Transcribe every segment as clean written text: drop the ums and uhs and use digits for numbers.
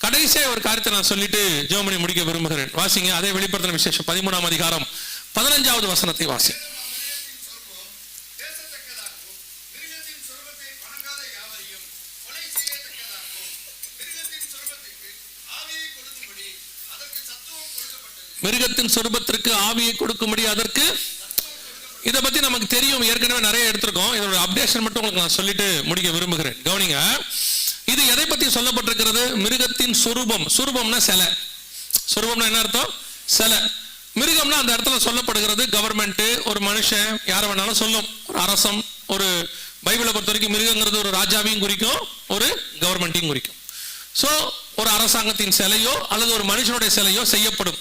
கடைசியா ஒரு காரியத்தை நான் சொல்லிட்டு ஜெபம் பண்ணி முடிக்க விரும்புகிறேன். வாசிங்க அதே வெளிப்படுத்தின விசேஷம் 13ஆம் அதிகாரம் 15வது வசனத்தை வாசி. மிருகத்தின் சொரூபத்திற்கு ஆவியை கொடுக்கும்படி அதற்கு, இதை பத்தி நமக்கு தெரியும், ஏற்கனவே நிறைய எடுத்திருக்கோம். இதோட அப்டேஷன் மட்டும் உங்களுக்கு நான் சொல்லிட்டு முடிக்க விரும்புகிறேன். கவனிங்க, இது எதை பத்தி சொல்லப்பட்டிருக்கிறது? மிருகத்தின் சொரூபம். சொரூபம்னா சிலை. சொரூபம்னா என்ன அர்த்தம்? சிலை. மிருகம்னா அந்த இடத்துல சொல்லப்படுகிறது கவர்மெண்ட், ஒரு மனுஷன், யார வேணாலும் சொல்லும், ஒரு அரசம். ஒரு பைபிளை பொறுத்த வரைக்கும் மிருகங்கிறது ஒரு ராஜாவையும் குறிக்கும், ஒரு கவர்மெண்ட்டையும் குறிக்கும். சோ ஒரு அரசாங்கத்தின் சிலையோ அல்லது ஒரு மனுஷனுடைய சிலையோ செய்யப்படும்.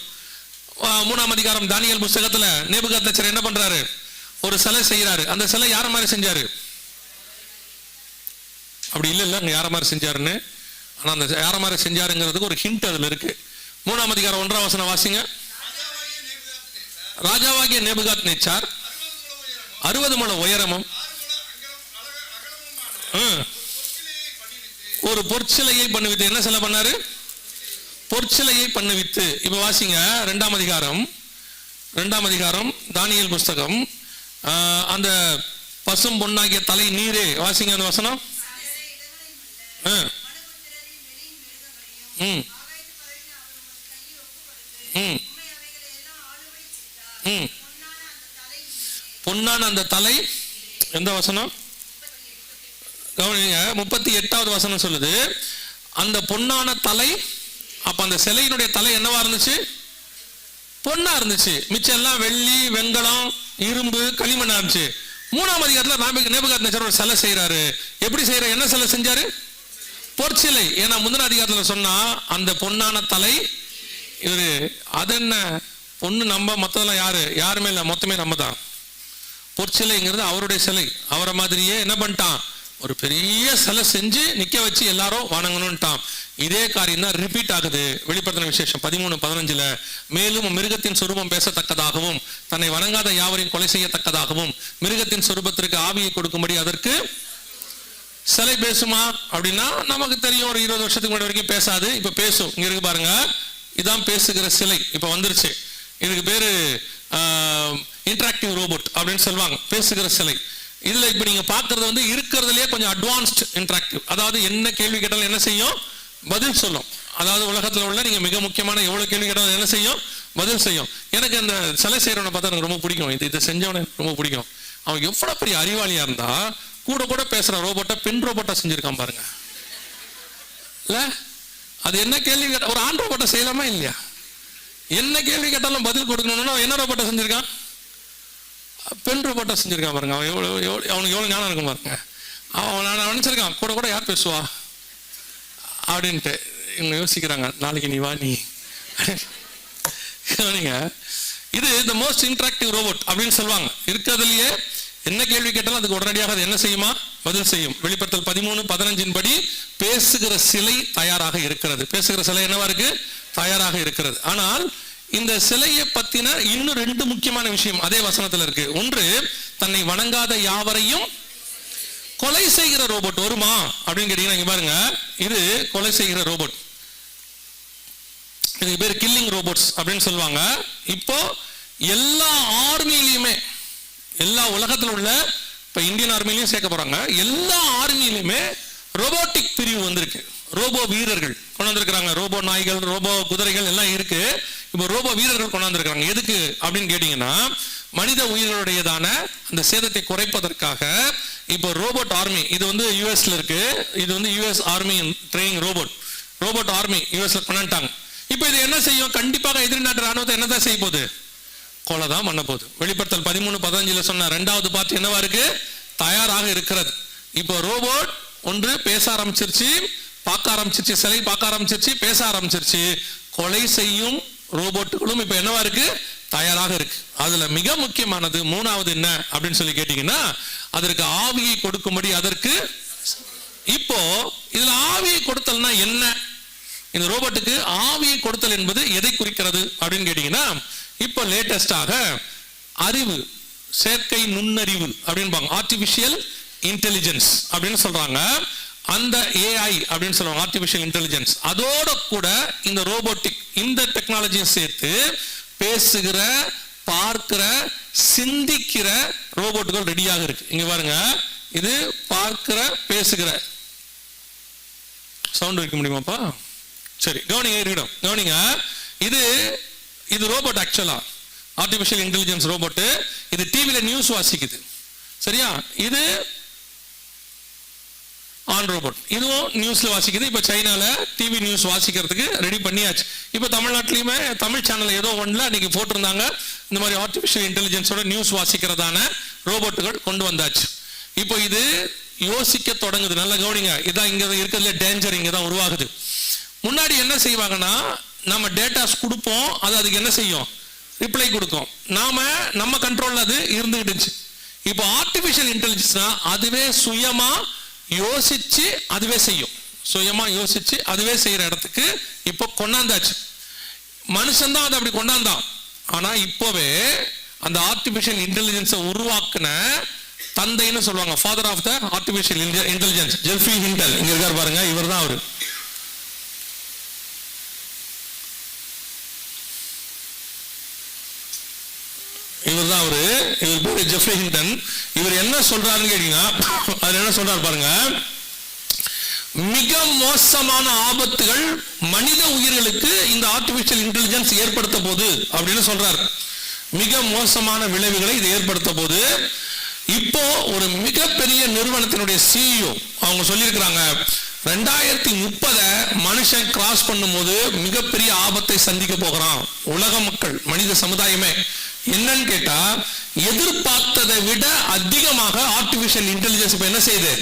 3ஆம் அதிகாரம் தானியேல் புத்தகத்துல நேபுகாத்நேச்சர் என்ன பண்றாரு? ஒரு சிலை செய்யறாரு. அந்த சிலை யார மாதிரி செஞ்சாரு? அப்படி இல்ல அங்க யார மாதிரி செஞ்சாருன்னு. ஆனா அந்த யார மாதிரி செஞ்சாருங்கிறதுக்கு ஒரு ஹிண்ட் அதுல இருக்கு. 3ஆம் அதிகாரம் 1ஆம் வசனம் வாசிங்க. ராஜாவாகிய நேபுகாத்நேச்சார் 60 முழ உயரமும் ஒரு பொற்சிலையை பண்ணுவித்து. என்ன சிலை பண்ணாரு? பொற்சிலையை பண்ணுவித்து. இப்ப வாசிங்க 2ஆம் அதிகாரம் தானியேல் புஸ்தகம், அந்த பசும் பொன்னாகிய தலை நீரே. வாசிங்க அந்த வசனம். பொன்னான அந்த தலை. எந்த வசனம்? கவனிங்க, 38வது வசனம் சொல்லுது, அந்த பொன்னான தலை. அப்ப அந்த சிலையினுடைய தலை என்னவா இருந்துச்சு? பொன்னா இருந்துச்சு. மிச்சம் எல்லாம் வெள்ளி, வெங்கலம், இரும்பு, களிமண்ணா இருந்துச்சு. 3ஆம் அதிகாரத்துல நேபுகாத்நேச்சர் ஒரு சிலை செய்யறாரு. எப்படி செய்யற? என்ன சிலை செஞ்சாரு? பொற்சிலை. ஏன்னா முந்தின அதிகாரத்துல சொன்னா அந்த பொன்னான தலை இவரு. அது என்ன பொண்ணு நம்ம, மொத்தம் யாருமே இல்ல, மொத்தமே நம்ம தான். பொற்சிலைங்கிறது அவருடைய சிலை. அவரை மாதிரியே என்ன பண்ணிட்டான்? ஒரு பெரிய சிலை செஞ்சு நிக்க வச்சு எல்லாரும் வணங்கணும்ட்டான். இதே காரியம் தான் ரிப்பீட் ஆகுது வெளிப்படுத்தின விசேஷம் 13:15. மேலும் மிருகத்தின் சொரூபம் பேசத்தக்கதாகவும் தன்னை வணங்காத யாவரையும் கொலை செய்யத்தக்கதாகவும் மிருகத்தின் சொரூபத்திற்கு ஆவியை கொடுக்கும்படி அதற்கு சிலை பேசுமா அப்படின்னா நமக்கு தெரியும், ஒரு 20 வருஷத்துக்கு முன்னாடி வரைக்கும் பேசாது, இப்ப பேசும். இங்க இருக்கு பாருங்க, இதான் பேசுகிற சிலை. இப்ப வந்துருச்சு. இதுக்கு பேரு இன்டராக்டிவ் ரோபோட் அப்படின்னு சொல்லுவாங்க, பேசுகிற சிலை. இதுல இப்ப நீங்க பாக்குறது இருக்கிறதுலயே கொஞ்சம் அட்வான்ஸ்ட் இன்டராக்டிவ். அதாவது என்ன கேள்வி கேட்டாலும் என்ன செய்யும்? பதில் சொல்லும். அதாவது உலகத்துல உள்ள நீங்க மிக முக்கியமான எவ்வளவு கேள்வி கேட்டாலும் என்ன செய்யும்? பதில் செய்யும். எனக்கு அந்த சிலை செய்யறவனை பார்த்தா எனக்கு ரொம்ப பிடிக்கும். இதை செஞ்சவனை ரொம்ப பிடிக்கும். அவன் எவ்வளவு பெரிய அறிவாளியா இருந்தா கூட பேசுற ரோபோட்டை பெண் ரோபோட்டா செஞ்சிருக்கான் பாருங்க. இல்ல அது என்ன கேள்வி கேட்ட ஒரு ஆண் ரோபோட்டை செய்யலாமா இல்லையா? என்ன கேள்வி கேட்டாலும் பதில் கொடுக்கணும்னா என்ன ரோபோட்டை செஞ்சிருக்கான்? பெண் ரோபோட்டா செஞ்சிருக்கான் பாருங்க. அவன் அவனுக்கு எவ்வளவு ஞானம் இருக்கும் பாருங்க. அவன் நினைச்சிருக்கான் கூட யார் பேசுவா அப்படின்ட்டு. இவங்க யோசிக்கிறாங்க, நாளைக்கு நீ வா நீ. இது தி மோஸ்ட் இன்டராக்டிவ் ரோபோட் அப்படின்னு சொல்லுவாங்க. இருக்கிறதுலயே என்ன கேள்வி கேட்டாலும் அதுக்கு உடனடியாக அது என்ன செய்யுமா? பதில் செய்யும். வெளிப்படுத்தல் 13:15 படி பேசுகிற சிலை தயாராக இருக்கிறது. பேசுகிற சிலை என்னவா இருக்கு? தயாராக இருக்கிறது. ஆனால் இந்த சிலையை பத்தின இன்னும் 2 முக்கியமான விஷயம் அதே வசனத்துல இருக்கு. ஒன்று, தன்னை வணங்காத யாவரையும் கொலை செய்கிற ரோபோட் வருமா அப்படின்னு கேட்டீங்கன்னா, இங்க பாருங்க, இது கொலை செய்கிற ரோபோட். இதுக்கு பேர் கில்லிங் ரோபோட்ஸ் அப்படின்னு சொல்லுவாங்க. இப்போ எல்லா ஆர்மியிலுமே, எல்லா உலகத்துல உள்ள, இப்ப இந்தியன் ஆர்மிலையும் சேர்க்க போறாங்க, எல்லா ஆர்மியிலுமே ரோபோட்டிக் பிரிவு வந்திருக்கு. ரோபோ வீரர்கள் கொண்டாந்துருக்காங்க. ரோபோ நாய்கள், ரோபோ குதிரைகள் எல்லாம் இருக்கு. இப்போ ரோபோ வீரர்கள் கொண்டாந்துருக்காங்க. எதுக்கு அப்படின்னு கேட்டீங்கன்னா, மனித உயிர்களுடையதான அந்த சேதத்தை குறைப்பதற்காக இப்போ ரோபோட் ஆர்மி, இது யூஎஸ்ல இருக்கு. இது US army training robot army யூஎஸ்ல கொண்டாண்டாங்க. இப்போ இது என்ன செய்யும்? கண்டிப்பாக எதிரி நாட்டு ராணுவத்தை என்னதான் செய்ய போகுது? கொலை தான் பண்ண போகுது. வெளிப்படுத்தல் 13:15 சொன்ன 2வது பார்ட் என்னவா இருக்கு? தயாராக இருக்கிறது. இப்போ ரோபோட் ஒன்று பேச ஆரம்பிச்சிருச்சு, பார்க்க ஆரம்பிச்சிருச்சு, சிலை பார்க்க ஆரம்பிச்சிருச்சு, பேச ஆரம்பிச்சிருச்சு. கொலை செய்யும் ரோபோட்டுகளும் இப்ப என்னவா இருக்கு? தயாராக இருக்கு. அதுல மிக முக்கியமானது 3வது என்ன அப்படின்னு சொல்லி கேட்டீங்கன்னா, அதற்கு ஆவியை கொடுக்கும்படி அதற்கு. இப்போ இதுல ஆவியை கொடுத்தல்னா என்ன? இந்த ரோபோட்டுக்கு ஆவியை கொடுத்தல் என்பது எதை குறிக்கிறது அப்படின்னு கேட்டீங்கன்னா, இப்போ லேட்டஸ்டாக அறிவு, செயற்கை நுண்ணறிவு அப்படின்னு ஆர்டிபிஷியல் இன்டெலிஜென்ஸ் அப்படின்னு சொல்றாங்க. அந்த ஏஐ அப்படின்னு சொல்லுவாங்க, ஆர்டிபிஷியல் இன்டெலிஜென்ஸ், அதோட கூட இந்த ரோபோட்டிக் இந்த டெக்னாலஜியை சேர்த்து பேசுகிற, பார்க்கிற, சிந்திக்கிற ரோபோட்டுகள் ரெடியாக இருக்கு. இங்க பாருங்க, இது பார்க்கிற, பேசுகிற. சவுண்ட் வைக்க முடியுமாப்பா? சரி, கவனிங்க, இருக்கட்டும், கவனிங்க. இது இது ரோபோட், ஆக்சுவலா ஆர்டிபிஷியல் இன்டெலிஜென்ஸ் ரோபோட். இது டிவில நியூஸ் வாசிக்குது, சரியா? இது ஆன் ரோபோட், இதுவும் நியூஸ்ல வாசிக்குது. இப்ப சைனால டிவி நியூஸ் வாசிக்கிறதுக்கு ரெடி பண்ணியாச்சு. இப்ப தமிழ்நாட்டிலுமே தமிழ் சேனல் ஏதோ ஒன்றுல அன்னைக்கு போட்டிருந்தாங்க, இந்த மாதிரி ஆர்டிபிஷியல் இன்டெலிஜென்ஸோட நியூஸ் வாசிக்கிறதான ரோபோட்டுகள் கொண்டு வந்தாச்சு. இப்போ இது யோசிக்க தொடங்குது. நல்லா கவனிங்க, இதான் இங்க இருக்கிறதுல டேஞ்சர் இங்க தான் உருவாகுது. முன்னாடி என்ன செய்வாங்கன்னா, நம்ம டேட்டாஸ் கொடுப்போம், அது அதுக்கு என்ன செய்யும், ரிப்ளை கொடுக்கும், நம்ம கண்ட்ரோல்ல அது இருந்துகிட்டு. இப்போ ஆர்டிபிஷியல் இன்டெலிஜென்ஸ்னா அதுவே சுயமா யோசிச்சு அதுவே செய்யும். சுயமா யோசிச்சு அதுவே செய்யற இடத்துக்கு இப்போ கொண்டாந்தாச்சு. மனுஷன் தான் அதை அப்படி கொண்டாந்தான். ஆனா இப்போவே அந்த ஆர்டிபிஷியல் இன்டெலிஜென்ஸை உருவாக்குன தந்தைன்னு சொல்லுவாங்க, father of the artificial intelligence, Geoffrey Hinton. இங்க இருக்காரு பாருங்க, இவர் தான் அவரு. இவர் தான் அவரு. இவர் பேரு ஜெஃப்ரி ஹிண்டன். இவர் என்ன சொல்றாருன்னு கேட்டீங்கன்னா, அதுல என்ன சொல்றாரு பாருங்க, மிக மோசமான ஆபத்துகள் மனித உயிர்களுக்கு இந்த ஆர்டிபிஷியல் இன்டெலிஜென்ஸ் ஏற்படுத்த போது அப்படின்னு சொல்றாரு. மிக மோசமான விளைவுகளை இது ஏற்படுத்த போது. இப்போ ஒரு மிகப்பெரிய நிறுவனத்தினுடைய சிஇஓ அவங்க சொல்லியிருக்கிறாங்க, 2030 மனுஷன் கிராஸ் பண்ணும்போது மிகப்பெரிய ஆபத்தை சந்திக்க போகிறான் உலக மக்கள், மனித சமுதாயமே. என்னன்னு கேட்டா, எதிர்பார்த்ததை விட அதிகமாக ஆர்டிபிஷியல் இன்டெலிஜென்ஸ் இப்ப என்ன செய்யுது,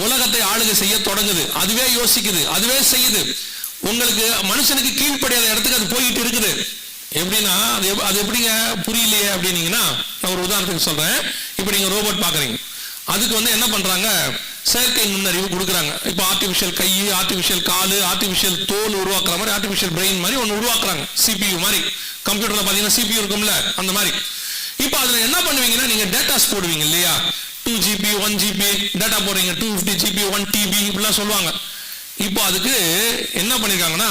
உலகத்தை ஆளுகை செய்ய தொடங்குது. அதுவே யோசிக்குது, அதுவே செய்யுது. உங்களுக்கு மனுஷனுக்கு கீழ்ப்படியாத இடத்துக்கு அது போயிட்டு இருக்குது. எப்படின்னா அது எப்படிங்க புரியலையே அப்படின்னீங்கன்னா, நான் ஒரு உதாரணத்துக்கு சொல்றேன். இப்ப நீங்க ரோபோட் பாக்குறீங்க, அதுக்கு என்ன பண்றாங்க, செயற்கை நுண்ணறிவு கொடுக்குறாங்க. இப்போ ஆர்டிபிஷியல் கை, ஆர்டிபிஷியல் காலு, ஆர்டிபிஷியல் தோல் உருவாக்குற மாதிரி ஆர்டிபிஷியல் பிரெயின் மாதிரி ஒன்று உருவாக்குறாங்க. சிபியு மாதிரி, கம்ப்யூட்டர்ல பாத்தீங்கன்னா சிபியு இருக்கும்ல, அந்த மாதிரி. இப்போ அதுல என்ன பண்ணுவீங்கன்னா, நீங்க டேட்டாஸ் போடுவீங்க இல்லையா, 2 GB 1 GB டேட்டா போடுறீங்க, 250 GB 1 TB இப்படிலாம் சொல்லுவாங்க. இப்போ அதுக்கு என்ன பண்ணிருக்காங்கன்னா,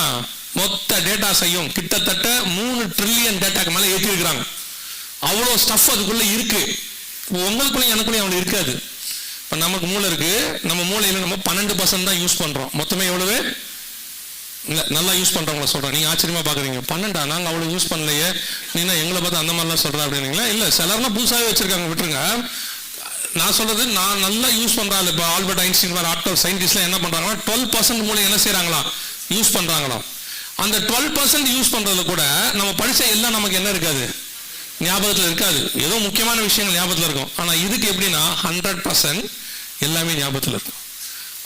மொத்த டேட்டா செய்யும் கிட்டத்தட்ட 3 ட்ரில்லியன் டேட்டாக்கு மேல ஏற்றி இருக்கிறாங்க. அவ்வளோ ஸ்டஃப் அதுக்குள்ள இருக்கு. உங்களுக்குள்ளயும் எனக்குள்ளயும் அவ்வளவு இருக்காது. இப்ப நமக்கு மூளை இருக்கு, நம்ம மூளையில நம்ம 12% தான் யூஸ் பண்றோம். மொத்தமே எவ்வளவு நல்லா யூஸ் பண்றவங்கள சொல்றேன். நீங்க ஆச்சரியமா பாக்குறீங்க, 12 நாங்க அவ்வளவு யூஸ் பண்ணலையே, நீனா எங்களை பார்த்து அந்த மாதிரிலாம் சொல்ற அப்படின்னீங்களா? இல்ல, சிலர்லாம் புதுசாகவே வச்சிருக்காங்க, விட்டுருங்க. நான் சொல்றது நான் நல்லா யூஸ் பண்றாங்க. இப்போ ஆல்பர்ட் ஐன்ஸ்டீன் மாதிரி ஆட்கள் சயின்டிஸ்ட்லாம் என்ன பண்றாங்கன்னா, 12% மூளை என்ன செய்யறாங்களா, யூஸ் பண்றாங்களாம். அந்த 12% யூஸ் பண்றதுல கூட நம்ம படிச்ச எல்லாம் நமக்கு என்ன இருக்காது, ஞாபகத்தில் இருக்காது. ஏதோ முக்கியமான விஷயங்கள் ஞாபகத்தில் இருக்கும். ஆனா இதுக்கு எப்படின்னா 100% எல்லாமே ஞாபகத்தில் இருக்கும்.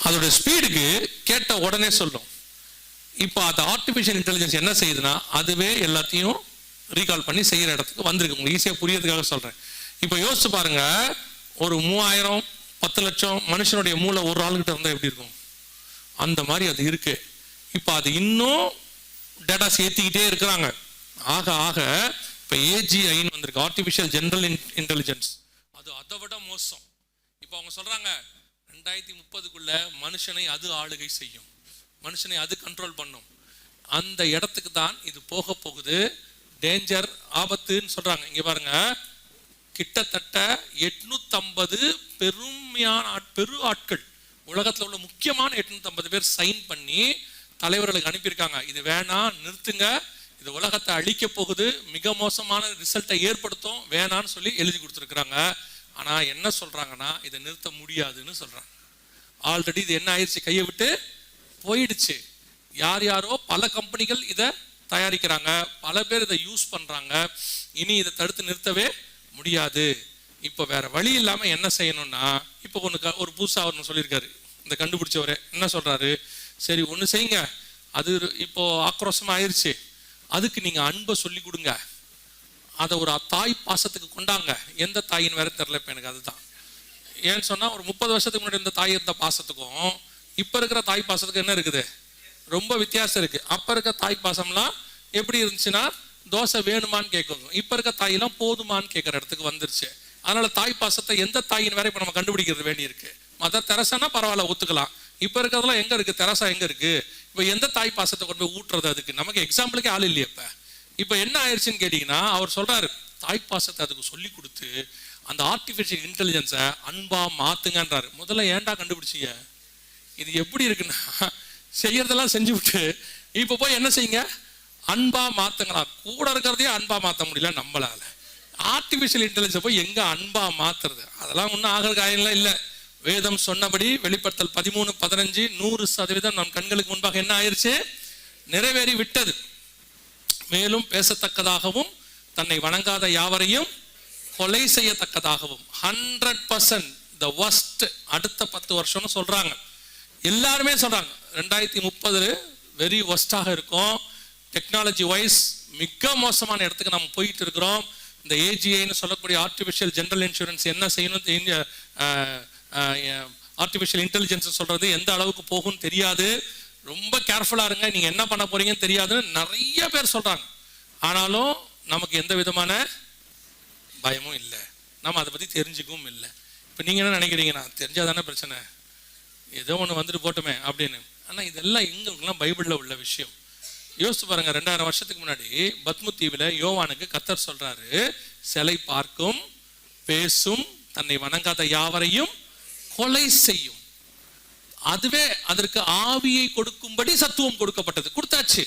அதோட ஸ்பீடுக்கு கேட்ட உடனே சொல்லும். இப்போ அந்த ஆர்டிபிஷியல் இன்டெலிஜென்ஸ் என்ன செய்யுதுன்னா, அதுவே எல்லாத்தையும் ரீகால் பண்ணி செய்யற இடத்துக்கு வந்திருக்கு. உங்களுக்கு ஈஸியா புரியறதுக்காக சொல்றேன். இப்போ யோசிச்சு பாருங்க, ஒரு 3000 10 லட்சம் மனுஷனுடைய மூளை ஒரு ஆளுகிட்ட இருந்தா எப்படி இருக்கும், அந்த மாதிரி அது இருக்கு. இப்போ அது இன்னும் டேட்டாஸ் ஏத்திக்கிட்டே இருக்கிறாங்க. ஆக ஆக இப்போ ஏஜிஐன்னு வந்திருக்கு, ஆர்டிபிஷியல் ஜெனரல் இன்டெலிஜென்ஸ். அது அதை விட மோசம். இப்போ அவங்க சொல்றாங்க 2030க்குள்ள மனுஷனை அது ஆளுகை செய்யும், மனுஷனை அது கண்ட்ரோல் பண்ணும். அந்த இடத்துக்கு தான் இது போக போகுது. டேஞ்சர், ஆபத்துன்னு சொல்றாங்க. இங்க பாருங்க, கிட்டத்தட்ட 850 பெரு ஆட்கள், உலகத்துல உள்ள முக்கியமான 850 பேர் சைன் பண்ணி தலைவர்களுக்கு அனுப்பியிருக்காங்க. இது வேணாம், நிறுத்துங்க, இது உலகத்தை அழிக்க போகுது, மிக மோசமான ரிசல்ட்டை ஏற்படுத்தும், வேணான்னு சொல்லி எழுதி கொடுத்துருக்குறாங்க. ஆனா என்ன சொல்றாங்கன்னா, இதை நிறுத்த முடியாதுன்னு சொல்றாங்க. ஆல்ரெடி இது என்ன ஆயிடுச்சு, கையை விட்டு போயிடுச்சு. யார் யாரோ பல கம்பெனிகள் இதை தயாரிக்கிறாங்க, பல பேர் இதை யூஸ் பண்றாங்க. இனி இதை தடுத்து நிறுத்தவே முடியாது. இப்போ வேற வழி இல்லாம என்ன செய்யணும்னா, இப்போ ஒரு புதுசா ஒன்று சொல்லியிருக்காரு இந்த கண்டுபிடிச்சவரே. என்ன சொல்றாரு, சரி ஒன்று செய்யுங்க, அது இப்போ ஆக்ரோஷமா ஆயிடுச்சு, அதுக்கு நீங்க அன்பை சொல்லி கொடுங்க, அதை ஒரு தாய் பாசத்துக்கு கொண்டாங்க. எந்த தாயின்னு வேற தெரியல இப்போ எனக்கு. அதுதான் ஏன்னு சொன்னா, ஒரு 30 வருஷத்துக்கு முன்னாடி இந்த தாய் இருந்த பாசத்துக்கும் இப்ப இருக்கிற தாய் பாசத்துக்கு என்ன இருக்குது, ரொம்ப வித்தியாசம் இருக்கு. அப்ப இருக்க தாய் பாசம்லாம் எப்படி இருந்துச்சுன்னா, தோசை வேணுமான்னு கேட்கணும். இப்ப இருக்க தாயெல்லாம் போதுமான்னு கேட்கற இடத்துக்கு வந்துருச்சு. அதனால தாய் பாசத்தை எந்த தாயின் வேற இப்ப நம்ம கண்டுபிடிக்கிறது வேண்டி இருக்கு. மதர் தெரசானா பரவாயில்ல ஒத்துக்கலாம். இப்ப இருக்கிறதெல்லாம் எங்க இருக்கு? தெரசா எங்க இருக்கு? இப்ப எந்த தாய் பாசத்தை கொண்டு போய் ஊட்டுறது? அதுக்கு நமக்கு எக்ஸாம்பிளுக்கே ஆள் இல்லையே. இப்ப என்ன ஆயிடுச்சுன்னு கேட்டீங்கன்னா, அவர் சொல்றாரு தாய் பாசத்தை அதுக்கு சொல்லி கொடுத்து அந்த ஆர்டிபிஷியல் இன்டெலிஜென்ஸை அன்பா மாத்துங்கன்றாரு. முதல்ல ஏன்டா கண்டுபிடிச்சிங்க? இது எப்படி இருக்குன்னா, செய்யறதெல்லாம் செஞ்சு விட்டு இப்ப போய் என்ன செய்யுங்க, அன்பா மாத்துங்களா. கூட இருக்கிறதையே அன்பா மாத்த முடியல நம்மளால. ஆர்டிபிஷியல் இன்டெலிஜென்ஸை போய் எங்க அன்பா மாத்துறது? அதெல்லாம் ஒன்றும் ஆகிற காரியம்லாம் இல்லை. வேதம் சொன்னபடி வெளிப்படுத்தல் 13:15 100% நம் கண்களுக்கு முன்பாக என்ன ஆயிடுச்சு? நிறைவேறி விட்டது. மேலும் பேசத்தக்கதாகவும் தன்னை வணங்காத யாவரையும் கொலை செய்யத்தக்கதாகவும் 100% the worst அடுத்த 10 வருஷம்னு சொல்றாங்க. எல்லாருமே சொல்றாங்க 2030 வெரி ஒஸ்டாக இருக்கும். டெக்னாலஜி வைஸ் மிக மோசமான இடத்துக்கு நம்ம போயிட்டு இருக்கிறோம். இந்த ஏஜிஐன்னு சொல்லக்கூடிய ஆர்டிபிஷியல் ஜெனரல் இன்சூரன்ஸ் என்ன செய்யணும், ஆர்டிபிஷியல் இன்டெலிஜென்ஸ் சொல்றது எந்த அளவுக்கு போகும்னு தெரியாது. ரொம்ப கேர்ஃபுல்லா இருங்க, நீங்க என்ன பண்ண போறீங்கன்னு தெரியாதுன்னு நிறைய பேர் சொல்றாங்க. ஆனாலும் நமக்கு எந்த விதமான பயமும் இல்லை, நம்ம அதை பத்தி தெரிஞ்சுக்கவும் இல்லை. இப்ப நீங்க என்ன நினைக்கிறீங்கன்னா, தெரிஞ்சாதானே பிரச்சனை, ஏதோ ஒன்று வந்துட்டு போட்டுமே அப்படின்னு. ஆனா இதெல்லாம் எங்களுக்குலாம் பைபிள்ல உள்ள விஷயம். யோசிச்சு பாருங்க, 2000 வருஷத்துக்கு முன்னாடி பத்மு தீவுல யோவானுக்கு கர்த்தர் சொல்றாரு, சிலை பார்க்கும், பேசும், தன்னை வணங்காத யாவரையும் கொலை செய்யும். அதுவே அதற்கு ஆவியை கொடுக்கும்படி சத்துவம் கொடுக்கப்பட்டது, கொடுத்தாச்சு.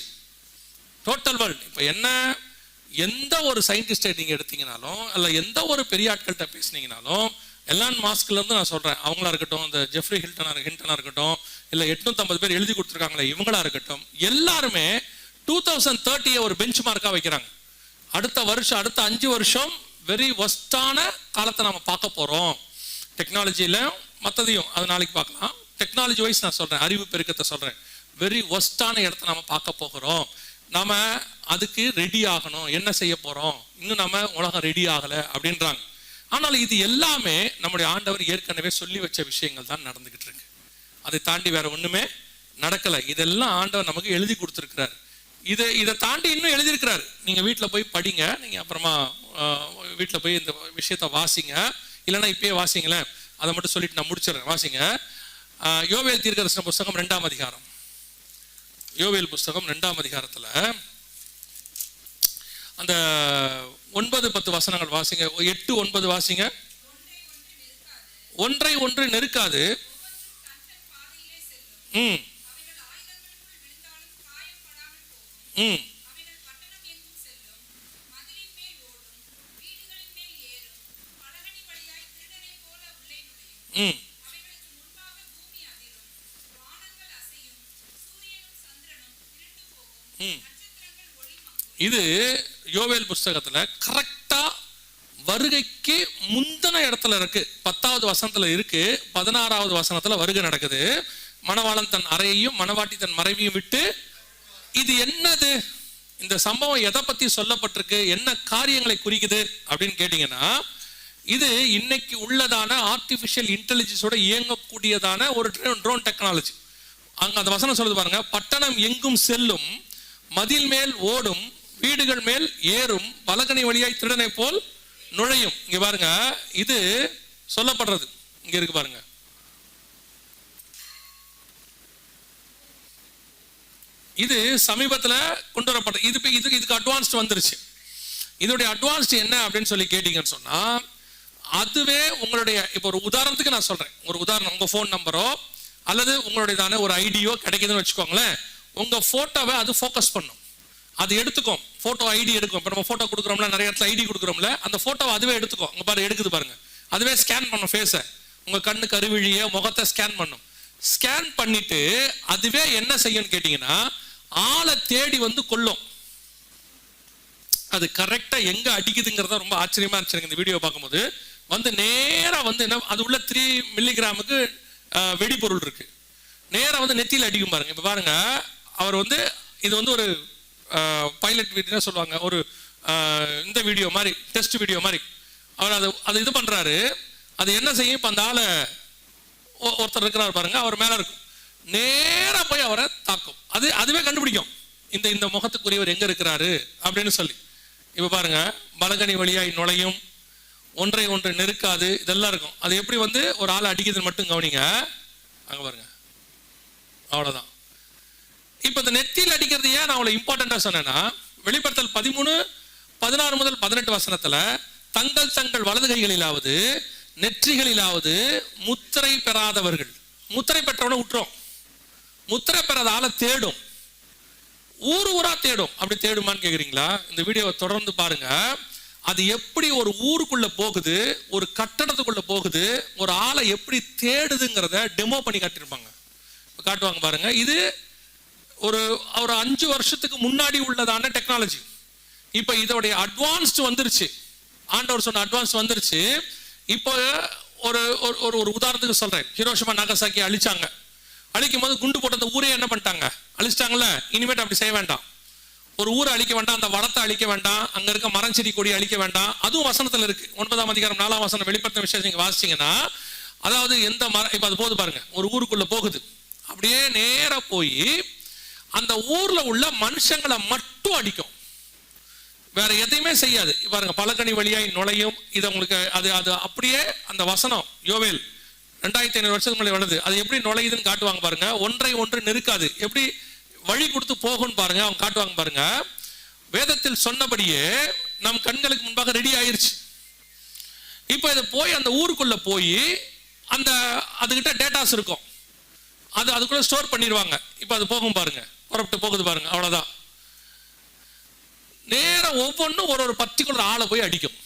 Total world. இப்ப என்ன, எந்த ஒரு சயின்டிஸ்டை நீங்க எடுத்தீங்கனாலும், அல்ல எந்த ஒரு பெரிய ஆட்கள்கிட்ட பேசினீங்கனாலும், எலான் மாஸ்க்ல இருந்து நான் சொல்றேன், அவங்களா இருக்கட்டும், இந்த ஜெஃப்ரி ஹில்டனா இருக்கட்டும், இல்ல 850 பேர் எழுதி கொடுத்துருக்காங்களே இவங்களா இருக்கட்டும், எல்லாருமே 2030 ஒரு பெஞ்ச் மார்க்கா வைக்கிறாங்க. அடுத்த வருஷம், அடுத்த 5 வருஷம் வெரி ஒஸ்டான காலத்தை நாம பார்க்க போறோம். டெக்னாலஜியில மற்றதையும் அது நாளைக்கு பார்க்கலாம். டெக்னாலஜி வைஸ் நான் சொல்றேன், அறிவு பெருக்கத்தை சொல்றேன். வெரி ஒஸ்டான இடத்தை நாம பார்க்க போகிறோம். நாம அதுக்கு ரெடி ஆகணும். என்ன செய்ய போறோம்? இன்னும் நம்ம உலகம் ரெடி ஆகல அப்படின்றாங்க. ஆனால் இது எல்லாமே நம்முடைய ஆண்டவர் ஏற்கனவே சொல்லி வச்ச விஷயங்கள் தான் நடந்துகிட்டு இருக்கு. அதை தாண்டி வேற ஒண்ணுமே நடக்கல. இதெல்லாம் ஆண்டவர் நமக்கு எழுதி கொடுத்துருக்கிறார். இதை தாண்டி இன்னும் எழுதியிருக்கிறார். நீங்க வீட்டுல போய் படிங்க. நீங்க அப்புறமா வீட்டுல போய் இந்த விஷயத்த வாசிங்க, இல்லைன்னா இப்பயே வாசிங்களேன். அதை மட்டும் சொல்லிட்டு நான் முடிச்சிடறேன். வாசிங்க. யோவேல் தீர்க்கதரிசன புஸ்தகம் 2ஆம் அதிகாரம். யோவேல் புஸ்தகம் 2ஆம் அதிகாரத்துல அந்த 9-10 வசனங்கள் வாசிங்க. 8-9 வாசிங்க. ஒன்றை ஒன்று நெருக்காது. இது யோவேல் புஸ்தகத்துல கரெக்டா வருகைக்கு முந்தின இடத்துல இருக்கு. 10வது வசனத்துல இருக்கு. 16வது வசனத்துல வருகை நடக்குது. மணவாளன் தன் அறையையும் மணவாட்டி தன் மறைவையும் விட்டு. இது என்னது? இந்த சம்பவம் எதை பத்தி சொல்லப்பட்டிருக்கு, என்ன காரியங்களை குறிக்குது அப்படின்னு கேட்டீங்கன்னா, இது இன்னைக்கு உள்ளதான ஆர்டிபிஷியல் இன்டெலிஜென்ஸோட இயங்கக்கூடியதான ஒரு ட்ரோன் டெக்னாலஜி. அங்க அந்த வசனம் சொல்லுது பாருங்க, பட்டணம் எங்கும் செல்லும், மதில் மேல் ஓடும், வீடுகள் மேல் ஏறும், பலகனி வழியாய் திருடனை போல் நுழையும். இங்க பாருங்க, இது சொல்லப்படுறது இங்க இருக்கு பாருங்க. இது சமீபத்துல கொண்டு வரப்பட்டது. இதுக்கு அட்வான்ஸ்ட் வந்துருச்சு. இதோடைய அட்வான்ஸ்ட் என்ன அப்படின்னு சொல்லி கேட்டீங்கன்னு சொன்னா, அதுவே உங்களுடைய இப்ப ஒரு உதாரணத்துக்கு நான் சொல்றேன். ஒரு உதாரணம், உங்க போன் நம்பரோ அல்லது உங்களுடையதான ஒரு ஐடியோ கிடைக்குதுன்னு வச்சுக்கோங்களேன். உங்க போட்டோவை அது ஃபோக்கஸ் பண்ணும், அது எடுத்துக்கும். போட்டோ ஐடி எடுக்கும். இப்போ நம்ம போட்டோ கொடுக்குறோம்ல, நிறைய இடத்துல ஐடி கொடுக்குறோம்ல, அந்த போட்டோவை அதுவே எடுத்துக்கும். உங்க பாரு எடுக்குது பாருங்க, அதுவே ஸ்கேன் பண்ணும் ஃபேஸை, உங்க கண்ணு கருவிழிய முகத்தை ஸ்கேன் பண்ணும். ஸ்கேன் பண்ணிட்டு அதுவே என்ன செய்யும்னு கேட்டீங்கன்னா, ஆளை தேடி வந்து கொல்லும். அது கரெக்டா எங்க அடிக்குதுங்கிறத ரொம்ப ஆச்சரியமா இருந்துச்சு இந்த வீடியோ பார்க்கும்போது. வந்து நேரா வந்து என்ன, அது உள்ள 3 மில்லிகிராமுக்கு வெடிபொருள் இருக்கு. நேரா வந்து நெத்தியில அடிக்கும் பாருங்க. இப்ப பாருங்க, அவர் வந்து இது வந்து ஒரு பைலட் வீடியோ சொல்லுவாங்க, ஒரு இந்த வீடியோ மாதிரி, டெஸ்ட் வீடியோ மாதிரி. அவர் அது இது பண்றாரு. அது என்ன செய்யும், இப்ப அந்த ஆளை ஒருத்தர் இருக்கிறார் பாருங்க, அவர் மேல இருக்கும், நேரா போய் அவரை தாக்கும். அதுவே கண்டுபிடிக்கும் இந்த முகத்துக்குரியவர் எங்க இருக்கிறாரு அப்படின்னு சொல்லி. இப்ப பாருங்க, பலகனி வழியாய் நுழையும், ஒன்றை ஒன்று நெருக்காது, இதெல்லாம் இருக்கும். அது எப்படி வந்து ஒரு ஆளை அடிக்கிறதுன்னு மட்டும் கவனிங்க. அங்க பாருங்க, அவ்வளவுதான். இப்ப இந்த நெத்தியில் அடிக்கிறது ஏன் நான் அவ்வளவு இம்பார்ட்டண்டா சொன்னேன்னா, வெளிப்படுத்தல் 13:16 முதல் 18 வசனத்துல தங்கள் தங்கள் வலது கைகளிலாவது நெற்றிகளிலாவது முத்திரை பெறாதவர்கள், முத்திரை பெற்றவன விட்டுரும், முத்திரை பெறாத ஆளை தேடும், ஊர் ஊரா தேடும். அப்படி தேடுமான்னு கேக்குறீங்களா? இந்த வீடியோவை தொடர்ந்து பாருங்க. அது எப்படி ஒரு ஊருக்குள்ள போகுது, ஒரு கட்டடத்துக்குள்ள போகுது, ஒரு ஆளை எப்படி தேடுதுங்கிறத டெமோ பண்ணி காட்டியிருப்பாங்க, காட்டுவாங்க பாருங்க. இது ஒரு 5 வருஷத்துக்கு முன்னாடி உள்ளதான டெக்னாலஜி. இப்ப இதோடைய அட்வான்ஸ்டு வந்துருச்சு, ஆண்டவர் சொன்ன அட்வான்ஸ் வந்துருச்சு. இப்போ ஒரு ஒரு உதாரணத்துக்கு சொல்றேன். ஹிரோஷிமா நாகசாக்கி அழிச்சாங்க. அழிக்கும் போது குண்டு போட்ட ஊரே என்ன பண்ணிட்டாங்க? அழிச்சிட்டாங்கல்ல. இனிமேட்டு அப்படி செய்ய வேண்டாம். ஒரு ஊரை அழிக்க வேண்டாம், அந்த வளத்தை அழிக்க வேண்டாம், அங்க இருக்க மரம் செடி கொடி அழிக்க வேண்டாம். அதுவும் வசனத்துல இருக்கு. 9ஆம் அதிகாரம் 4ஆம் வசனம் வெளிப்படுத்த விஷயம் நீங்க வாசிச்சீங்கன்னா, அதாவது எந்த மரம், இப்ப அது போது பாருங்க, ஒரு ஊருக்குள்ள போகுது, அப்படியே நேரா போய் அந்த ஊர்ல உள்ள மனுஷங்களை மட்டும் அடிக்கும், வேற எதையுமே செய்யாது. பாருங்க, பலகனி வழியாய் நுழையும். இது உங்களுக்கு அது அது அப்படியே அந்த வசனம் யோவேல் 2500 வருஷத்துக்கு முன்னாடி வருது. அது எப்படி நுழையுதுன்னு காட்டுவாங்க பாருங்க. ஒன்றை ஒன்று நெருக்காது, எப்படி வழி கொடுத்து போகும் பாருங்க, அவங்க காட்டுவாங்க பாருங்க. வேதத்தில் சொன்னபடியே நம் கண்களுக்கு முன்பாக ரெடி ஆயிருச்சு. இப்ப இது போய் அந்த ஊருக்குள்ள போய் அந்த அதுகிட்ட டேட்டாஸ் இருக்கும், அது அதுக்குள்ள ஸ்டோர் பண்ணிடுவாங்க. இப்ப அது போகும் பாருங்க, புறப்பட்டு போகுது பாருங்க, அவ்வளவுதான். நேரம் ஒவ்வொன்றும் ஒரு பர்டிகுலர் ஆளை போய் அடிக்கும்.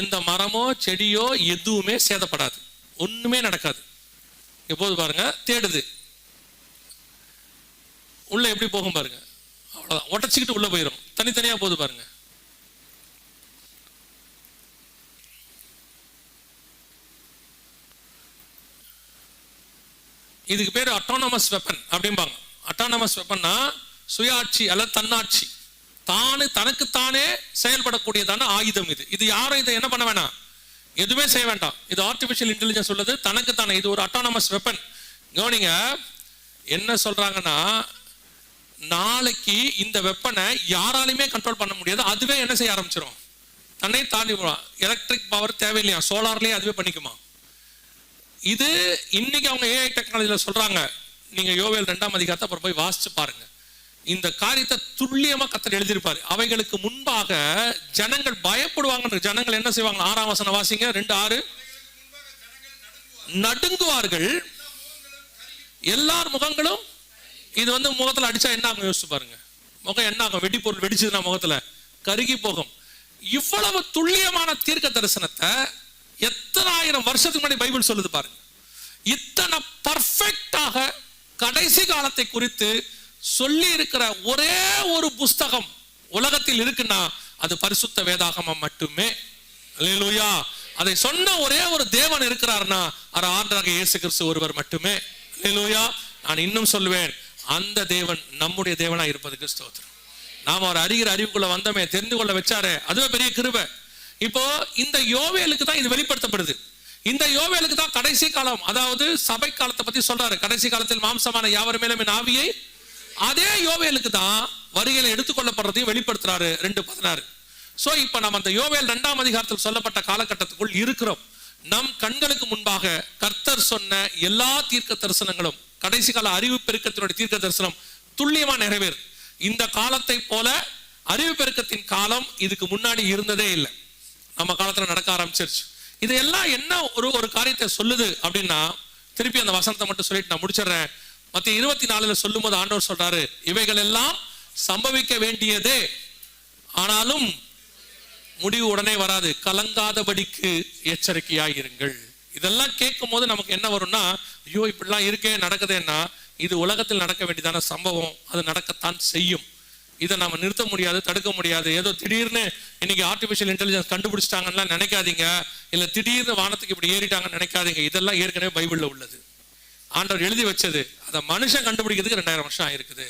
எந்த மரமோ செடியோ எதுவுமே சேதப்படாது, ஒண்ணுமே நடக்காது. எப்போது பாருங்க, தேடுது, உள்ள எப்படி போகும் பாருங்க, அவ்வளவுதான். ஒட்டச்சிக்கிட்டு உள்ள போயிடும், தனித்தனியா போகுது பாருங்க. இதுக்கு பேரு அட்டானமஸ் வெப்பன் அப்படிம்பாங்க. அட்டானமஸ் வெப்பன்னா சுயாட்சி அல்லது தன்னாட்சி, தனக்குத்தானே செயல்படக்கூடியதான ஆயுதம் இது. இது யாரும் இதை என்ன பண்ண வேணாம், எதுவுமே செய்ய வேண்டாம். இது ஆர்டிபிஷியல் இன்டெலிஜென்ஸ் உள்ளது, தனக்குத்தானே. இது ஒரு அட்டானமஸ் வெப்பன். கவனிங்க, என்ன சொல்றாங்கன்னா, நாளைக்கு இந்த வெப்பனை யாராலையுமே கண்ட்ரோல் பண்ண முடியாது, அதுவே என்ன செய்ய ஆரம்பிச்சிடும், தன்னை தாண்டி. எலக்ட்ரிக் பவர் தேவையில்லையா, சோலார்லயே அதுவே பண்ணிக்குமா. இது இன்னைக்கு அவங்க ஏஐ டெக்னாலஜில சொல்றாங்க. நீங்க யோவேல் 2ஆம் அதிகாரத்தை அப்புறம் போய் வாசிச்சு பாருங்க. இந்த காரியத்தை துல்லியமா கர்த்தர் எழுதியிருப்பாரு. அவைகளுக்கு முன்பாக ஜனங்கள் பயப்படுவாங்க. ஜனங்கள் என்ன செய்வாங்க? 6ஆம் வசனம் வாசிங்க, 2:6. நடுங்குவார்கள், எல்லார் முகங்களும். இது வந்து முகத்துல அடிச்சா என்ன ஆகும் யோசிச்சு பாருங்க. முகம் என்ன ஆகும்? வெடி பொருள் வெடிச்சதுன்னா முகத்துல கருகி போகும். இவ்வளவு துல்லியமான தீர்க்க தரிசனத்தை எத்தனை ஆயிரம் வருஷத்துக்கு முன்னாடி பைபிள் சொல்லுது பாருங்க. இத்தனை பர்ஃபெக்டாக கடைசி காலத்தை குறித்து சொல்லி இருக்கிற ஒரே ஒரு புஸ்தகம் உலகத்தில் இருக்குன்னா அது பரிசுத்த வேதாகமம் மட்டுமே. அல்லேலூயா. அதை சொன்ன ஒரே ஒரு தேவன் இருக்கிறார்னா அது ஆண்டவராக இயேசு கிறிஸ்து ஒருவர் மட்டுமே. அல்லேலூயா. நான் இன்னும் சொல்லுவேன், அந்த தேவன் நம்முடைய தேவனா இருப்பதுக்கு ஸ்தோத்திரம். நாம அவர் அறிகிற அறிவுக்குள்ள வந்தமே, தெரிந்து கொள்ள வச்சாரே, அதுவே பெரிய கிருபை. இப்போ இந்த யோவேலுக்கு தான் இது வெளிப்படுத்தப்படுது. இந்த யோவேலுக்கு தான் கடைசி காலம், அதாவது சபை காலத்தை பத்தி சொல்றாரு. கடைசி காலத்தில் மாம்சமான யாவர் மேலும் என் ஆவியை, அதே யோவேலுக்கு தான் வருகையில எடுத்துக்கொள்ளப்படுறதையும் வெளிப்படுத்துறாரு 2:16. சோ இப்ப நம்ம அந்த யோவேல் 2ஆம் அதிகாரத்தில் சொல்லப்பட்ட காலகட்டத்துக்குள் இருக்கிறோம். நம் கண்களுக்கு முன்பாக கர்த்தர் சொன்ன எல்லா தீர்க்க தரிசனங்களும், கடைசி கால அறிவு பெருக்கத்தினுடைய தீர்க்க தரிசனம் துல்லியமா நிறைவேறு. இந்த காலத்தை போல அறிவு பெருக்கத்தின் காலம் இதுக்கு முன்னாடி இருந்ததே இல்லை, நம்ம காலத்துல நடக்க ஆரம்பிச்சிருச்சு. இதெல்லாம் என்ன ஒரு காரியத்தை சொல்லுது அப்படின்னா, திருப்பி அந்த வசனத்தை மட்டும் சொல்லிட்டு நான் முடிச்சிடுறேன். மத்திய 24 சொல்லும் போது ஆண்டவர் சொல்றாரு, இவைகள் எல்லாம் சம்பவிக்க வேண்டியதே, ஆனாலும் முடிவு உடனே வராது, கலங்காதபடிக்கு எச்சரிக்கையாயிருங்கள். இதெல்லாம் கேட்கும் போது நமக்கு என்ன வரும்னா, ஐயோ இப்படிலாம் இருக்கே நடக்குதுன்னா, இது உலகத்தில் நடக்க வேண்டியதான சம்பவம், அது நடக்கத்தான் செய்யும். இதை நம்ம நிறுத்த முடியாது, தடுக்க முடியாது. ஏதோ திடீர்னு இன்னைக்கு ஆர்டிபிஷியல் இன்டெலிஜென்ஸ் கண்டுபிடிச்சிட்டாங்கன்னா நினைக்காதீங்க, இல்ல திடீர்னு வானத்துக்கு இப்படி ஏறிட்டாங்கன்னு நினைக்காதீங்க. இதெல்லாம் ஏற்கனவே பைபிள்ல உள்ளது, ஆண்டவர் எழுதி வச்சது. அதை மனுஷன் கண்டுபிடிக்கிறதுக்கு 2000 வருஷம் ஆயிருக்குது.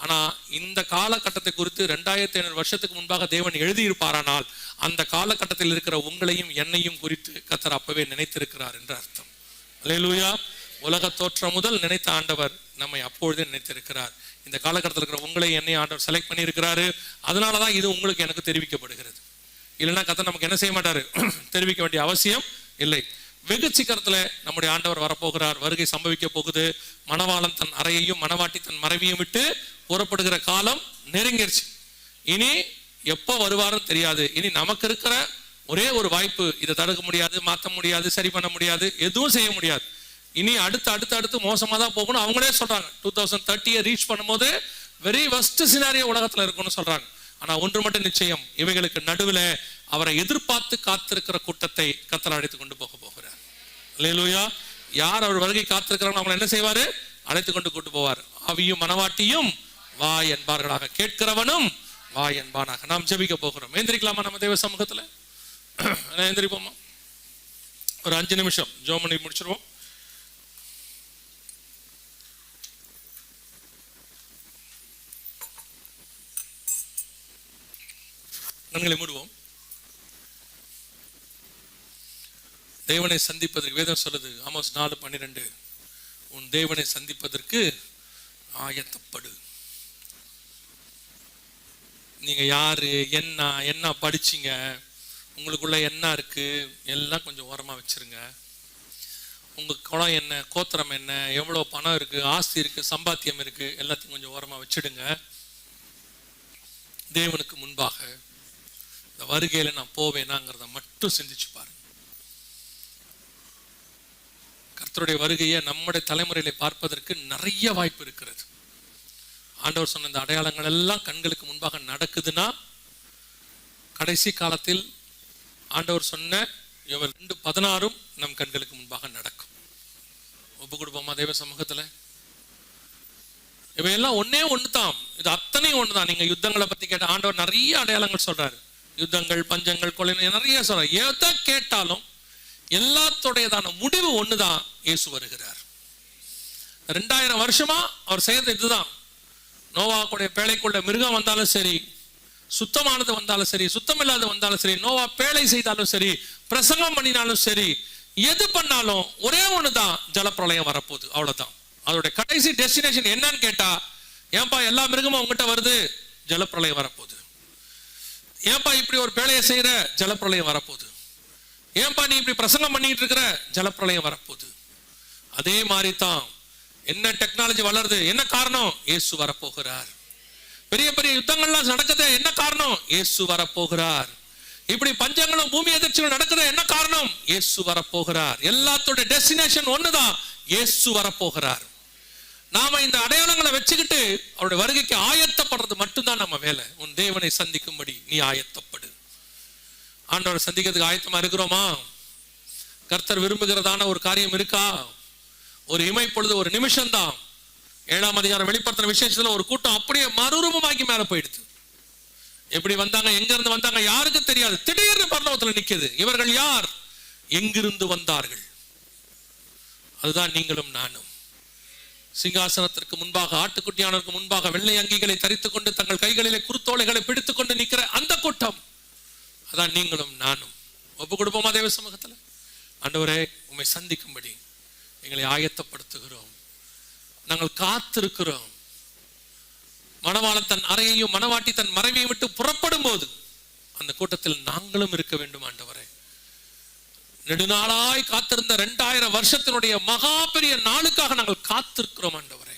ஆனா இந்த காலகட்டத்தை குறித்து 2500 வருஷத்துக்கு முன்பாக தேவன் எழுதியிருப்பாரானால், அந்த காலகட்டத்தில் இருக்கிற உங்களையும் என்னையும் குறித்து கர்த்தர் அப்பவே நினைத்திருக்கிறார் என்று அர்த்தம். அல்லேலூயா. உலக தோற்றம் முதல் நினைத்த ஆண்டவர் நம்மை அப்பொழுதே நினைத்திருக்கிறார். இந்த காலகட்டத்தில் இருக்கிற உங்களை என்னை ஆண்டவர் செலக்ட் பண்ணி இருக்கிறாரு. அதனாலதான் இது உங்களுக்கு எனக்கு தெரிவிக்கப்படுகிறது. இல்லைன்னா கர்த்தர் நமக்கு என்ன செய்ய மாட்டாரு, தெரிவிக்க வேண்டிய அவசியம் இல்லை. வெகு சீக்கிரத்துல நம்முடைய ஆண்டவர் வரப்போகிறார், வருகை சம்பவிக்க போகுது. மணவாளன் தன் அறையையும் மணவாட்டி தன் மறைவையும் விட்டு புறப்படுகிற காலம் நெருங்கிருச்சு. இனி எப்ப வருவாருன்னு தெரியாது. இனி நமக்கு இருக்கிற ஒரே ஒரு வாய்ப்பு, இதை தடுக்க முடியாது, மாற்ற முடியாது, சரி பண்ண முடியாது, எதுவும் செய்ய முடியாது. இனி அடுத்து மோசமா தான் போகணும். அவங்களே சொல்றாங்க 2030 ரீச் பண்ணும்போது வெரி வஸ்ட் சினாரியோ உலகத்துல இருக்கும்னு சொல்றாங்க. ஆனா ஒன்று மட்டும் நிச்சயம், இவைகளுக்கு நடுவில் அவரை எதிர்பார்த்து காத்திருக்கிற கூட்டத்தை கர்த்தர் அழைத்து கொண்டு போக போகிறார். அல்லேலூயா. யார் அவர் வருகை காத்திருக்கிறாங்க அவங்களை என்ன செய்வாரு, அழைத்து கொண்டு கூட்டு போவார். ஆவியும் மனவாட்டியும் வா என்பார்களாக, கேட்கிறவனும் வா என்பானாக. நாம் ஜெபிக்க போகிறோம். எந்திரிக்கலாமா நம்ம தேவ சமூகத்துல? எந்திரிப்போமா? ஒரு 5 நிமிஷம் ஜெபம் பண்ணி முடிச்சிருவோம். கண்களை மூடுவோம். தேவனை சந்திப்பதற்கு வேதம் சொல்லுது, ஆமோஸ் 4:12, உன் தேவனை சந்திப்பதற்கு ஆயத்தப்படு. நீங்க யாரு, என்ன படிச்சீங்க, உங்களுக்குள்ள என்ன இருக்கு, எல்லாம் கொஞ்சம் ஓரமா வச்சிருங்க. உங்க குலம் என்ன, கோத்திரம் என்ன, எவ்வளவு பணம் இருக்கு, ஆஸ்தி இருக்கு, சம்பாத்தியம் இருக்கு, எல்லாத்தையும் கொஞ்சம் ஓரமா வச்சிடுங்க. தேவனுக்கு முன்பாக இந்த வருகையில நான் போவேனாங்கிறத மட்டும் சிந்திச்சு பாருங்க. கர்த்தருடைய வருகையை நம்முடைய தலைமுறையில பார்ப்பதற்கு நிறைய வாய்ப்பு இருக்கிறது. ஆண்டவர் சொன்ன இந்த அடையாளங்கள் எல்லாம் கண்களுக்கு முன்பாக நடக்குதுன்னா, கடைசி காலத்தில் ஆண்டவர் சொன்ன 2:16 நம் கண்களுக்கு முன்பாக நடக்கும். ஒப்பு கொடுப்போமா தேவ சமூகத்துல? இவையெல்லாம் ஒன்னே ஒண்ணுதான், இது அத்தனையும் ஒண்ணுதான். நீங்க யுத்தங்களை பத்தி கேட்ட ஆண்டவர் நிறைய அடையாளங்கள் சொல்றாரு. யுத்தங்கள், பஞ்சங்கள், கொலை, நிறைய சொல்றாரு. எதை கேட்டாலும் எல்லாத்துடையதான முடிவு ஒண்ணுதான், இயேசு வருகிறார். 2000 வருஷமா அவர் செய்யறது இதுதான். நோவாவுடைய பேழைக்குள்ள மிருகம் வந்தாலும் சரி, சுத்தமானது வந்தாலும் சரி, சுத்தம் இல்லாத வந்தாலும் சரி, நோவா பேழை செய்தாலும் சரி, பிரசங்கம் பண்ணினாலும் சரி, எது பண்ணாலும் ஒரே ஒண்ணுதான், ஜலப்பிரளயம் வரப்போகுது. அவ்வளவுதான். அதோட கடைசி டெஸ்டினேஷன் என்னன்னு கேட்டா, ஏன்பா எல்லா மிருகமும் உங்ககிட்ட வருது, ஜலப்பிரளயம் வரப்போகுது. ஏன்பா இப்படி ஒரு பேழையை செய்யற, ஜலப்பிரளயம் வரப்போகுது. ஏன்பா நீ இப்படி பிரசங்கம் பண்ணிட்டு இருக்கிற, ஜலப்பிரளயம் வரப்போகுது. அதே மாதிரி தான் என்ன டெக்னாலஜி வளருது, என்ன காரணம், இயேசு வரப்போகிறார். பெரிய பெரிய யுத்தங்கள்லாம் நடக்குது, என்ன காரணம், இயேசு வரப்போகிறார். இப்படி பஞ்சங்களும் பூமி எதிர்ச்சிகளும் நடக்குது, என்ன காரணம், இயேசு வரப்போகிறார். எல்லாத்தோட டெஸ்டினேஷன் ஒண்ணுதான், இயேசு வரப்போகிறார். நாம இந்த அடையாளங்களை வச்சுக்கிட்டு அவருடைய வருகைக்கு ஆயத்தப்படுறது மட்டும்தான் நம்ம வேலை. உன் தேவனை சந்திக்கும்படி நீ ஆயத்தப்படு. ஆண்டவரை சந்திக்கிறதுக்கு ஆயத்தமா இருக்கிறோமா? கர்த்தர் விரும்புகிறதான ஒரு காரியம் இருக்கா? ஒரு இமைப்பொழுது, ஒரு நிமிஷம் தான். 7ஆம் அதிகாரம் வெளிப்படுத்தின விசேஷத்துல ஒரு கூட்டம் அப்படியே மறுரூபமாக்கி மேல போயிடுது. எப்படி வந்தாங்க, எங்க இருந்து வந்தாங்க யாருக்கு தெரியாது. திடீர்னு பரலோகத்துல நிக்குது. இவர்கள் யார், எங்கிருந்து வந்தார்கள்? அதுதான் நீங்களும் நானும். சிங்காசனத்திற்கு முன்பாக, ஆட்டுக்குட்டியானருக்கு முன்பாக வெள்ளை அங்கிகளை தரித்துக் கொண்டு தங்கள் கைகளிலே குருத்தோலைகளை பிடித்துக் கொண்டு நிக்கிற அந்த கூட்டம், அதான் நீங்களும் நானும். ஒப்பு கொடுப்போமா தேவ சமூகத்துல? ஆண்டவரே, உம்மை சந்திக்கும்படி எங்களை ஆயத்தப்படுத்துகிறோம். நாங்கள் காத்திருக்கிறோம். மணவாளன் தன் அறையையும் மணவாட்டி தன் மறைவையும் விட்டு புறப்படும் போது அந்த கூட்டத்தில் நாங்களும் இருக்க வேண்டும். ஆண்டவரே, நெடுநாளாய் காத்திருந்த 2000 வருஷத்தினுடைய மகா பெரிய நாளுக்காக நாங்கள் காத்திருக்கிறோம். ஆண்டவரே,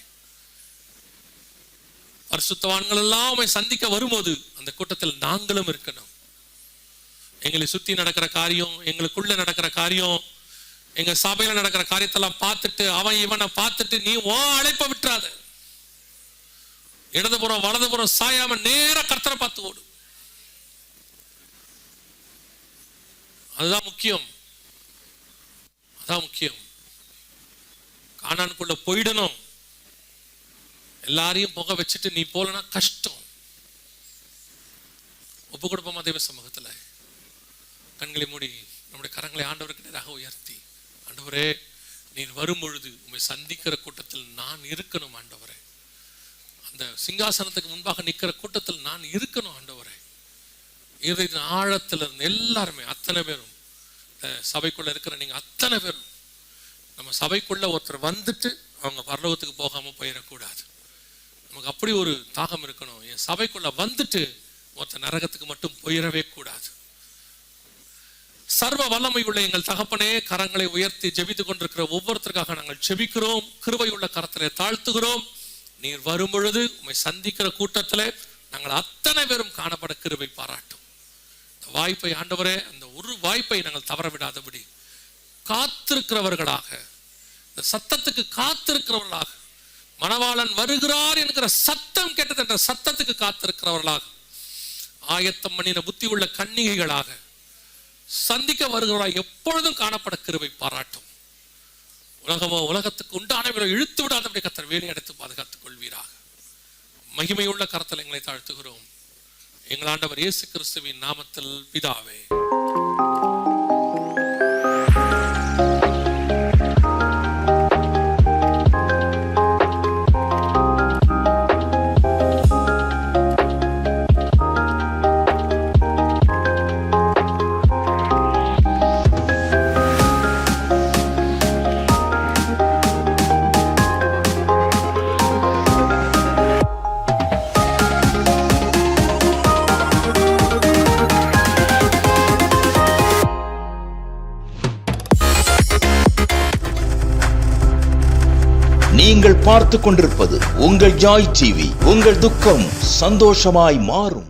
பரிசுத்தவான்கள் எல்லாம் உம்மை சந்திக்க வரும்போது அந்த கூட்டத்தில் நாங்களும் இருக்கணும். எங்களை சுத்தி நடக்கிற காரியம், எங்களுக்குள்ள நடக்கிற காரியம், எங்க சபையில நடக்கிற காரியத்தெல்லாம் பார்த்துட்டு அவன் இவனை பார்த்துட்டு நீ அழைப்ப விட்டுறாத. இடதுபுறம் வலதுபுறம் சாயாம நேர கர்த்தரை பார்த்து ஓடு. அதுதான் முக்கியம். அதான் முக்கியம். கானானுக்குள்ள போயிடணும். எல்லாரையும் புகை வச்சுட்டு நீ போலனா கஷ்டம். ஒப்பு கொடுப்போமா தேவ சமூகத்துல? கண்களை மூடி நம்முடைய கரங்களை ஆண்டவருக்கு நேராக உயர்த்தி, ஆண்டவரே, நீர் வரும் பொழுது உம்மை சந்திக்கிற கூட்டத்தில் நான் இருக்கணும். ஆண்டவரே, அந்த சிங்காசனத்துக்கு முன்பாக நிற்கிற கூட்டத்தில் நான் இருக்கணும். ஆண்டவரே, இதன் ஆழத்துல இருந்து எல்லாருமே, அத்தனை பேரும், சபைக்குள்ள இருக்கிற நீங்க அத்தனை பேரும், நம்ம சபைக்குள்ள ஒருத்தர் வந்துட்டு அவங்க பரலோகத்துக்கு போகாம போயிடக்கூடாது. நமக்கு அப்படி ஒரு தாகம் இருக்கணும். என் சபைக்குள்ள வந்துட்டு ஒருத்தர் நரகத்துக்கு மட்டும் போயிடவே கூடாது. சர்வ வல்லமை உள்ள எங்கள் தகப்பனே, கரங்களை உயர்த்தி ஜெபித்துக் கொண்டிருக்கிற ஒவ்வொருத்தருக்காக நாங்கள் ஜெபிக்கிறோம். கிருபையுள்ள கரத்திலே தாழ்த்துகிறோம். நீர் வரும் பொழுது உம்மை சந்திக்கிற கூட்டத்திலே நாங்கள் அத்தனை பேரும் காணப்பட கிருபை பாராட்டும். இந்த வாய்ப்பை ஆண்டவரே, அந்த ஒரு வாய்ப்பை நாங்கள் தவற விடாதபடி காத்திருக்கிறவர்களாக, இந்த சத்தத்துக்கு காத்திருக்கிறவர்களாக, மணவாளன் வருகிறார் என்கிற சத்தம் கேட்டது என்ற சத்தத்துக்கு காத்திருக்கிறவர்களாக, ஆயத்தம் பண்ணின புத்தி உள்ள கன்னிகைகளாக, சந்திக்க வருகிறவர்களாக எப்பொழுதும் காணப்பட கிருபை பாராட்டும். உலகமோ உலகத்துக்கு உண்டானவரை இழுத்து விடாதபடி கர்த்தர் வேலை எடுத்து பாதுகாத்துக் கொள்வீராக. மகிமையுள்ள கரத்தில் எங்களை தாழ்த்துகிறோம். எங்கள் ஆண்டவர் இயேசு கிறிஸ்துவின் நாமத்தில் பிதாவே. நீங்கள் பார்த்து கொண்டிருப்பது உங்கள் ஜாய் டிவி. உங்கள் துக்கம் சந்தோஷமாய் மாறும்.